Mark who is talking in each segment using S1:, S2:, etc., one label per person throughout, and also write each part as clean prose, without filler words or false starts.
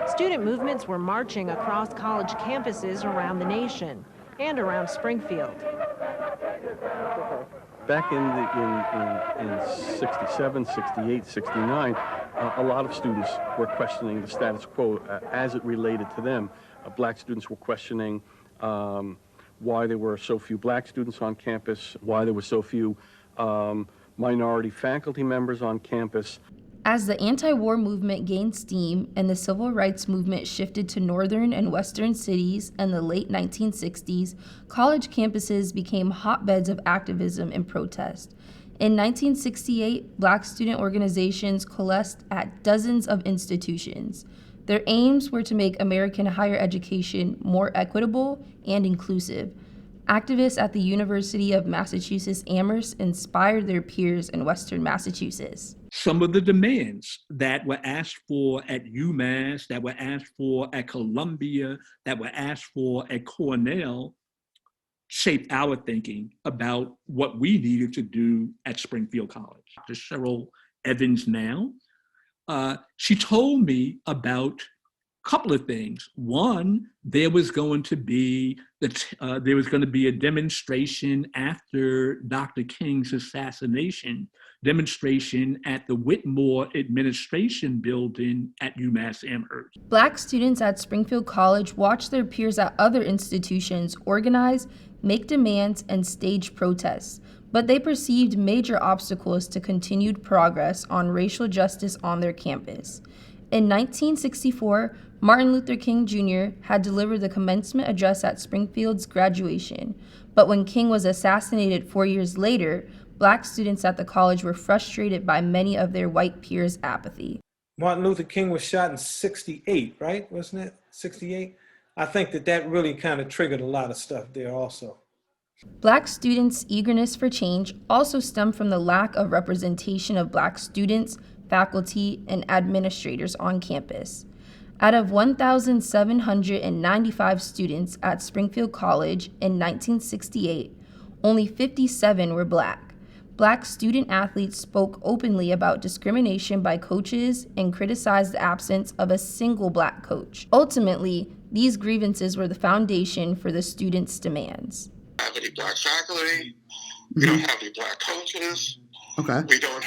S1: Student movements were marching across college campuses around the nation and around Springfield.
S2: Back in 67, 68, 69, a lot of students were questioning the status quo as it related to them. Black students were questioning why there were so few black students on campus, why there were so few minority faculty members on campus.
S3: As the anti-war movement gained steam and the civil rights movement shifted to northern and western cities in the late 1960s, college campuses became hotbeds of activism and protest. In 1968, Black student organizations coalesced at dozens of institutions. Their aims were to make American higher education more equitable and inclusive. Activists at the University of Massachusetts Amherst inspired their peers in Western Massachusetts.
S4: Some of the demands that were asked for at UMass, that were asked for at Columbia, that were asked for at Cornell, shaped our thinking about what we needed to do at Springfield College. Dr. Cheryl Evans now, she told me about a couple of things. One, there was going to be a demonstration after Dr. King's assassination, demonstration at the Whitmore Administration Building at UMass Amherst.
S3: Black students at Springfield College watched their peers at other institutions organize, make demands, and stage protests, but they perceived major obstacles to continued progress on racial justice on their campus. In 1964, Martin Luther King Jr. had delivered the commencement address at Springfield's graduation, but when King was assassinated 4 years later, Black students at the college were frustrated by many of their white peers' apathy.
S5: Martin Luther King was shot in 68, right? Wasn't it 68? I think that really kind of triggered a lot of stuff there also.
S3: Black students' eagerness for change also stemmed from the lack of representation of Black students, faculty, and administrators on campus. Out of 1,795 students at Springfield College in 1968, only 57 were Black. Black student athletes spoke openly about discrimination by coaches and criticized the absence of a single Black coach. Ultimately, these grievances were the foundation for the students' demands.
S6: We don't have any Black faculty. We don't have any Black coaches.
S7: Okay.
S6: We don't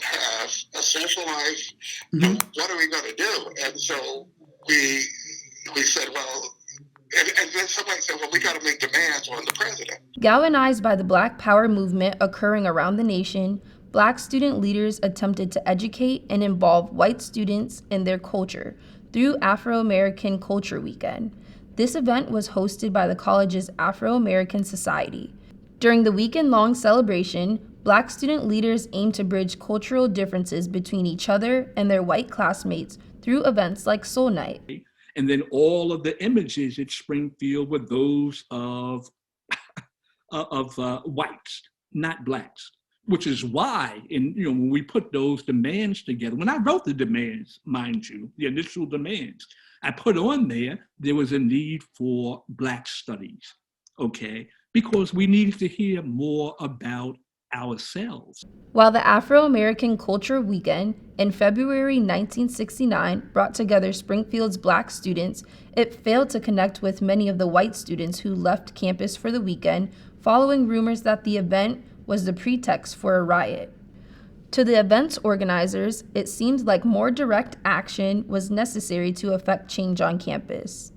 S6: have a social life. What are we going to do? And so we said, well, and then somebody said, well, we got to make demands on the president.
S3: Galvanized by the Black Power movement occurring around the nation, Black student leaders attempted to educate and involve white students in their culture through Afro-American Culture Weekend. This event was hosted by the college's Afro-American Society. During the weekend-long celebration, Black student leaders aimed to bridge cultural differences between each other and their white classmates through events like Soul Night.
S4: And then all of the images at Springfield were those of whites, not Blacks, which is why, when we put those demands together, when I wrote the demands, mind you, the initial demands, I put on there was a need for Black studies, okay? Because we needed to hear more about ourselves.
S3: While the Afro-American Culture Weekend in February 1969 brought together Springfield's Black students, it failed to connect with many of the white students who left campus for the weekend following rumors that the event was the pretext for a riot. To the event's organizers, it seemed like more direct action was necessary to effect change on campus.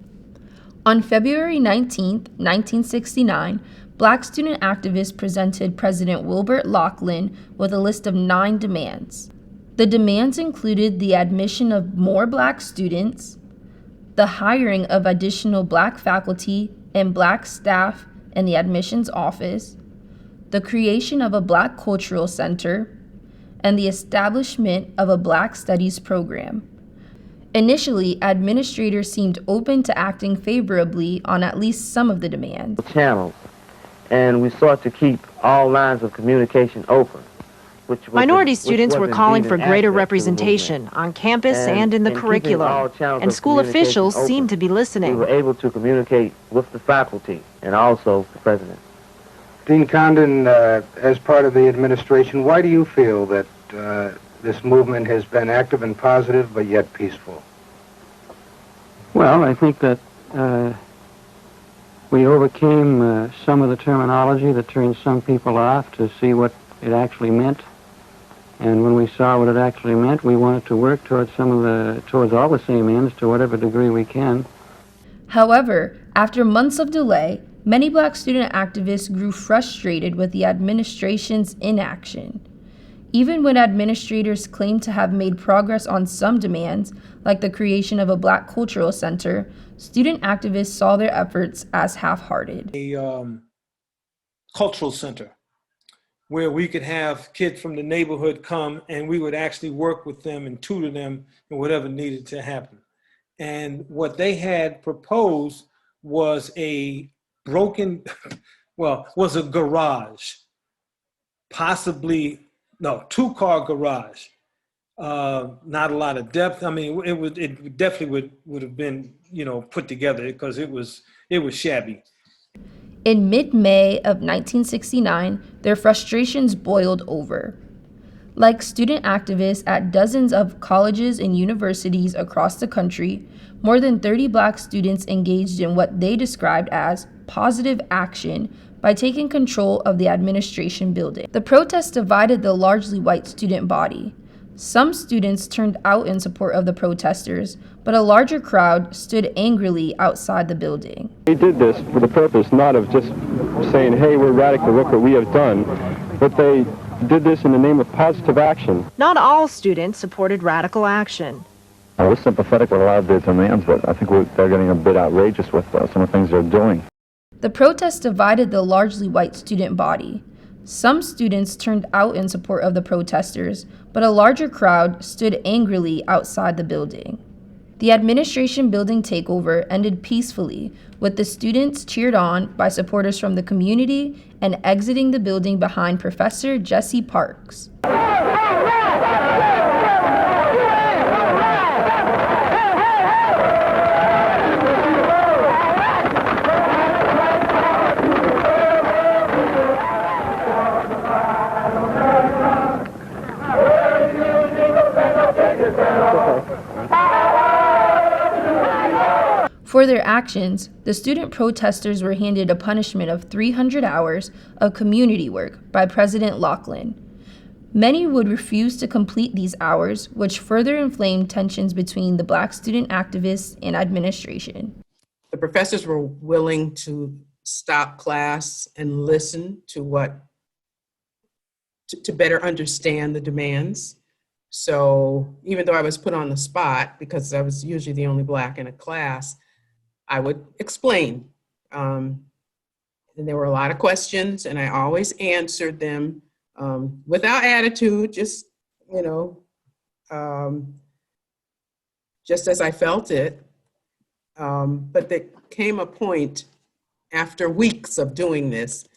S3: On February 19, 1969, Black student activists presented President Wilbert Laughlin with a list of 9 demands. The demands included the admission of more Black students, the hiring of additional Black faculty and Black staff in the admissions office, the creation of a Black cultural center, and the establishment of a Black studies program. Initially, administrators seemed open to acting favorably on at least some of the demands.
S8: Channels, and we sought to keep all lines of communication open.
S1: Minority students were calling for greater representation on campus and in the curriculum, and school officials seemed to be listening.
S8: We were able to communicate with the faculty and also the president.
S9: Dean Condon, as part of the administration, why do you feel that
S7: this movement has been active and positive, but yet peaceful?
S9: Well, I think that we overcame some of the terminology that turned some people off to see what it actually meant. And when we saw what it actually meant, we wanted to work towards towards all the same ends to whatever degree we can.
S3: However, after months of delay, many Black student activists grew frustrated with the administration's inaction. Even when administrators claimed to have made progress on some demands, like the creation of a Black cultural center, student activists saw their efforts as half-hearted.
S5: A cultural center where we could have kids from the neighborhood come and we would actually work with them and tutor them in whatever needed to happen. And what they had proposed was a was a garage, possibly, no, two-car garage. Not a lot of depth. I mean, it definitely would have been, put together because it was shabby.
S3: In mid-May of 1969, their frustrations boiled over. Like student activists at dozens of colleges and universities across the country, more than 30 Black students engaged in what they described as positive action by taking control of the administration building. The protest divided the largely white student body. Some students turned out in support of the protesters, but a larger crowd stood angrily outside the building.
S10: They did this for the purpose not of just saying, hey, we're radical, look what we have done, but they did this in the name of positive action.
S1: Not all students supported radical action.
S10: I was sympathetic with a lot of their demands, but I think they're getting a bit outrageous with some of the things they're doing.
S3: The protest divided the largely white student body. Some students turned out in support of the protesters, but a larger crowd stood angrily outside the building. The administration building takeover ended peacefully, with the students cheered on by supporters from the community and exiting the building behind Professor Jesse Parks. For their actions, the student protesters were handed a punishment of 300 hours of community work by President Laughlin. Many would refuse to complete these hours, which further inflamed tensions between the Black student activists and administration.
S11: The professors were willing to stop class and listen to to better understand the demands. So even though I was put on the spot, because I was usually the only Black in a class, I would explain. And there were a lot of questions, and I always answered them without attitude, just as I felt it. But there came a point after weeks of doing this,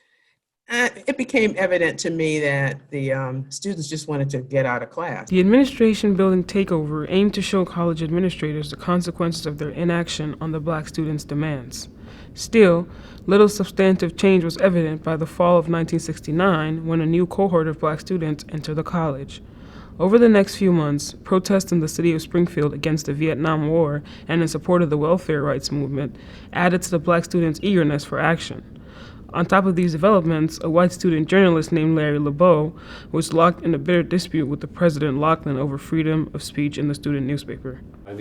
S11: it became evident to me that the students just wanted to get out of class.
S12: The administration building takeover aimed to show college administrators the consequences of their inaction on the Black students' demands. Still, little substantive change was evident by the fall of 1969 when a new cohort of Black students entered the college. Over the next few months, protests in the city of Springfield against the Vietnam War and in support of the welfare rights movement added to the Black students' eagerness for action. On top of these developments, a white student journalist named Larry LeBeau was locked in a bitter dispute with the President Laughlin over freedom of speech in the student newspaper.
S13: One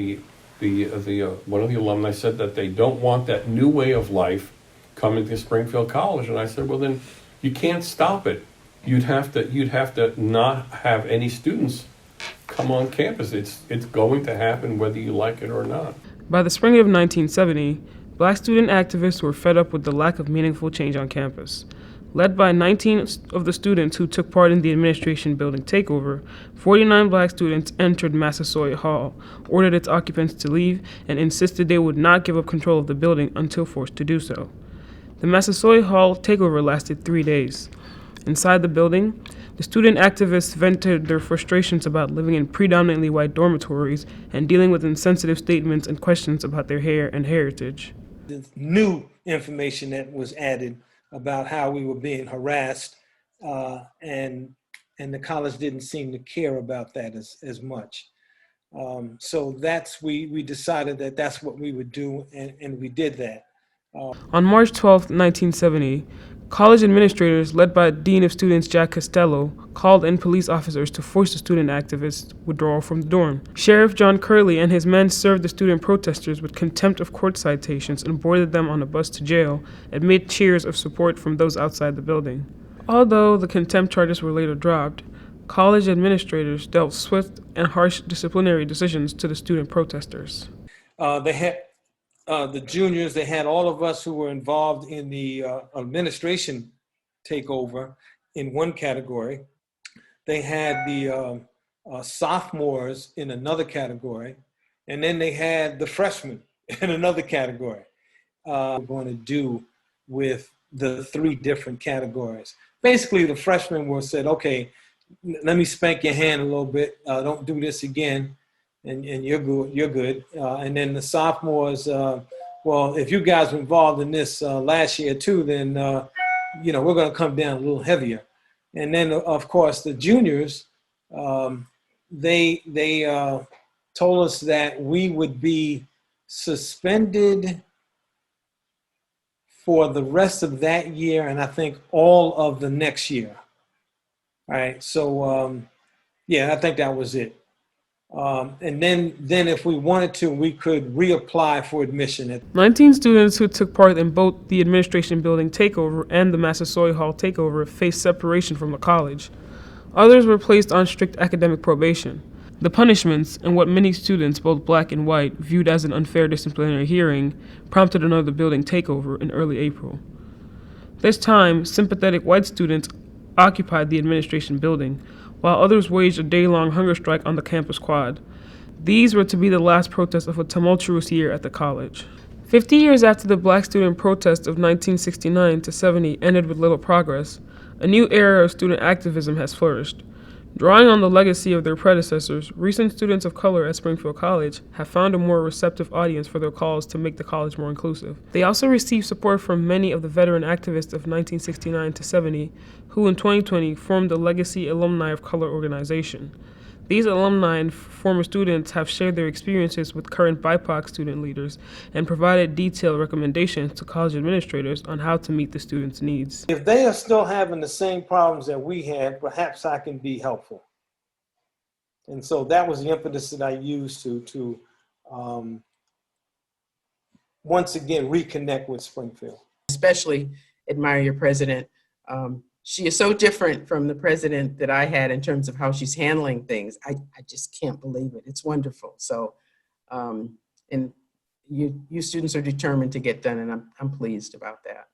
S13: of the alumni said that they don't want that new way of life coming to Springfield College, and I said, well, then you can't stop it. You'd have to not have any students come on campus. It's going to happen whether you like it or not.
S12: By the spring of 1970, Black student activists were fed up with the lack of meaningful change on campus. Led by 19 of the students who took part in the administration building takeover, 49 Black students entered Massasoit Hall, ordered its occupants to leave, and insisted they would not give up control of the building until forced to do so. The Massasoit Hall takeover lasted 3 days. Inside the building, the student activists vented their frustrations about living in predominantly white dormitories and dealing with insensitive statements and questions about their hair and heritage.
S5: The new information that was added about how we were being harassed and and the college didn't seem to care about that as much. So we decided that that's what we would do, and we did that.
S12: On March 12, 1970, college administrators, led by Dean of Students Jack Costello, called in police officers to force the student activists' withdrawal from the dorm. Sheriff John Curley and his men served the student protesters with contempt of court citations and boarded them on a bus to jail, amid cheers of support from those outside the building. Although the contempt charges were later dropped, college administrators dealt swift and harsh disciplinary decisions to the student protesters.
S5: They had the juniors, they had all of us who were involved in the administration takeover in one category. They had the sophomores in another category. And then they had the freshmen in another category. We're going to do with the three different categories. Basically, the freshmen were said, okay, let me spank your hand a little bit. Don't do this again. And you're good. And then the sophomores, well, if you guys were involved in this last year too, then, we're going to come down a little heavier. And then, of course, the juniors, they told us that we would be suspended for the rest of that year, and I think all of the next year. All right, so yeah, I think that was it. And then if we wanted to, we could reapply for admission.
S12: 19 students who took part in both the administration building takeover and the Massasoit Hall takeover faced separation from the college. Others were placed on strict academic probation. The punishments, and what many students, both black and white, viewed as an unfair disciplinary hearing, prompted another building takeover in early April. This time, sympathetic white students occupied the administration building, while others waged a day-long hunger strike on the campus quad. These were to be the last protests of a tumultuous year at the college. 50 years after the black student protests of 1969 to 70 ended with little progress, a new era of student activism has flourished. Drawing on the legacy of their predecessors, recent students of color at Springfield College have found a more receptive audience for their calls to make the college more inclusive. They also received support from many of the veteran activists of 1969 to 70, who in 2020 formed the Legacy Alumni of Color organization. These alumni and former students have shared their experiences with current BIPOC student leaders and provided detailed recommendations to college administrators on how to meet the students' needs.
S5: If they are still having the same problems that we had, perhaps I can be helpful. And so that was the impetus that I used to once again reconnect with Springfield.
S11: Especially admire your president. She is so different from the president that I had in terms of how she's handling things. I just can't believe it. It's wonderful. So, and you students are determined to get done, and I'm pleased about that.